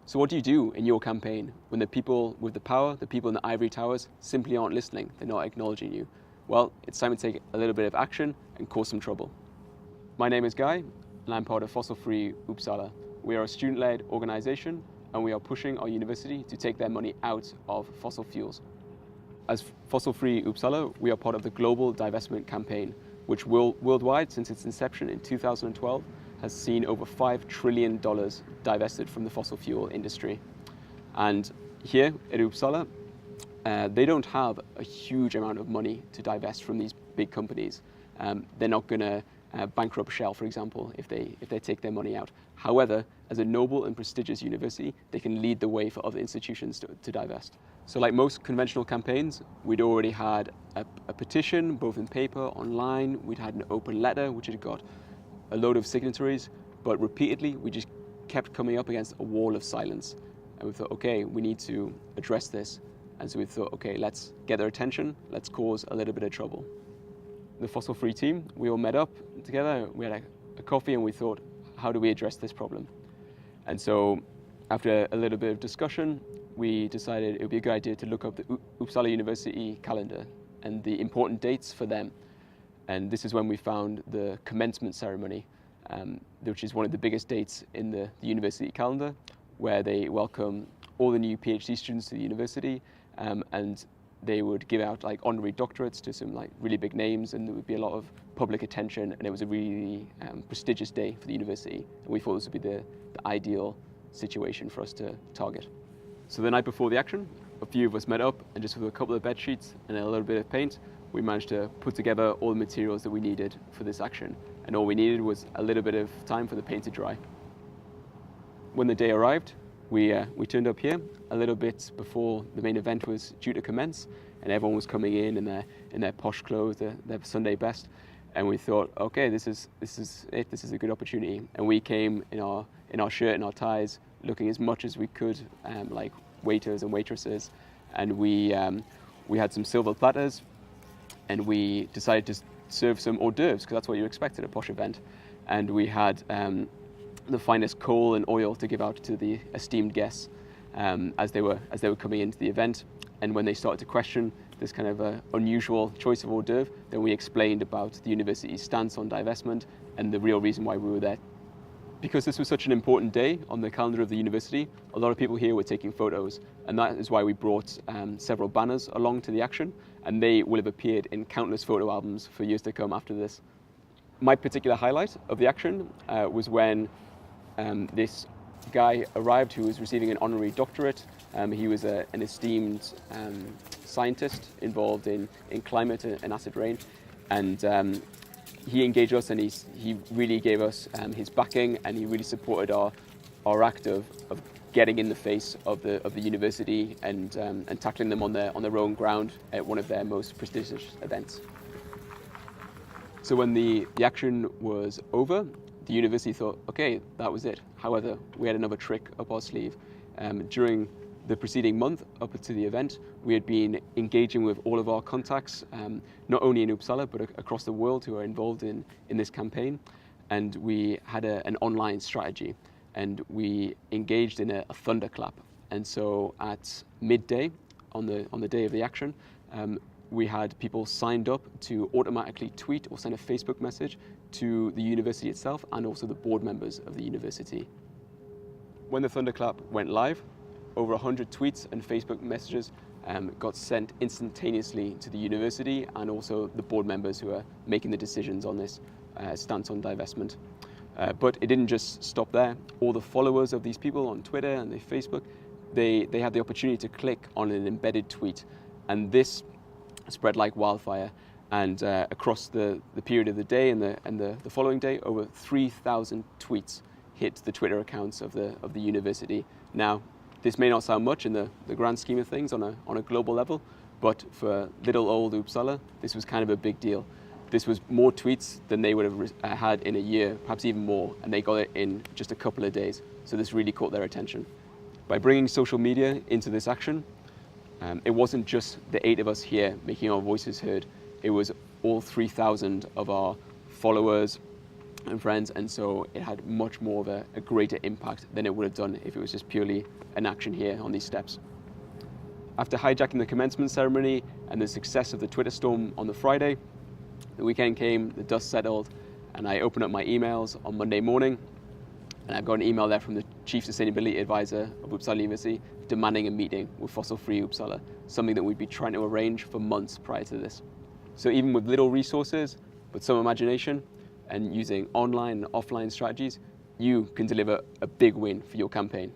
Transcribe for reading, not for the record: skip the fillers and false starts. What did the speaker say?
So what do you do in your campaign when the people with the power, the people in the ivory towers, simply aren't listening, they're not acknowledging you? Well, it's time to take a little bit of action and cause some trouble. My name is Guy, and I'm part of Fossil-Free Uppsala. We are a student-led organisation, and we are pushing our university to take their money out of fossil fuels. As Fossil-Free Uppsala, we are part of the global divestment campaign, which worldwide, since its inception in 2012, has seen over $5 trillion divested from the fossil fuel industry. And here at Uppsala, they don't have a huge amount of money to divest from these big companies. They're not going to bankrupt Shell, for example, if they take their money out. However, as a noble and prestigious university, they can lead the way for other institutions to divest. So like most conventional campaigns, we'd already had a petition, both in paper, online. We'd had an open letter, which had got a load of signatories, but repeatedly, we just kept coming up against a wall of silence. And we thought, okay, we need to address this. And so we thought, okay, let's get their attention, let's cause a little bit of trouble. The fossil-free team, we all met up together, we had a coffee, and we thought, how do we address this problem? And so after a little bit of discussion, we decided it would be a good idea to look up the Uppsala University calendar and the important dates for them. And this is when we found the commencement ceremony, which is one of the biggest dates in the university calendar, where they welcome all the new PhD students to the university, and they would give out like honorary doctorates to some like really big names, and there would be a lot of public attention, and it was a really prestigious day for the university. And we thought this would be the ideal situation for us to target. So the night before the action, a few of us met up, and just with a couple of bed sheets and a little bit of paint, we managed to put together all the materials that we needed for this action. And all we needed was a little bit of time for the paint to dry. When the day arrived, we turned up here a little bit before the main event was due to commence, and everyone was coming in their posh clothes, their Sunday best. And we thought, okay, this is it. This is a good opportunity. And we came in our shirt and our ties, looking as much as we could like waiters and waitresses. And we had some silver platters, and we decided to serve some hors d'oeuvres, because that's what you expect at a posh event. And we had the finest coal and oil to give out to the esteemed guests as they were coming into the event. And when they started to question this kind of unusual choice of hors d'oeuvre, then we explained about the university's stance on divestment and the real reason why we were there. Because this was such an important day on the calendar of the university, a lot of people here were taking photos, and that is why we brought several banners along to the action, and they will have appeared in countless photo albums for years to come after this. My particular highlight of the action was when this guy arrived who was receiving an honorary doctorate. He was an esteemed scientist involved in climate and acid rain, and he engaged us, and he really gave us his backing, and he really supported our act of getting in the face of the university and tackling them on their own ground at one of their most prestigious events. So when the action was over, the university thought, okay, that was it. However, we had another trick up our sleeve. During the preceding month up to the event, we had been engaging with all of our contacts, not only in Uppsala, but across the world, who are involved in this campaign. And we had an online strategy, and we engaged in a thunderclap. And so at midday on the day of the action, we had people signed up to automatically tweet or send a Facebook message to the university itself, and also the board members of the university. When the thunderclap went live, over 100 tweets and Facebook messages got sent instantaneously to the university and also the board members who are making the decisions on this stance on divestment. But it didn't just stop there. All the followers of these people on Twitter and Facebook, they had the opportunity to click on an embedded tweet, and this spread like wildfire. And across the period of the day and the following day, over 3,000 tweets hit the Twitter accounts of the university. Now, this may not sound much in the grand scheme of things on a global level, but for little old Uppsala, this was kind of a big deal. This was more tweets than they would have had in a year, perhaps even more, and they got it in just a couple of days. So this really caught their attention. By bringing social media into this action, it wasn't just the 8 of us here making our voices heard. It was all 3,000 of our followers, and friends, and so it had much more of a greater impact than it would have done if it was just purely an action here on these steps. After hijacking the commencement ceremony and the success of the Twitter storm on the Friday, the weekend came, the dust settled, and I opened up my emails on Monday morning, and I've got an email there from the Chief Sustainability Advisor of Uppsala University demanding a meeting with fossil-free Uppsala, something that we'd been trying to arrange for months prior to this. So even with little resources, but some imagination, and using online and offline strategies, you can deliver a big win for your campaign.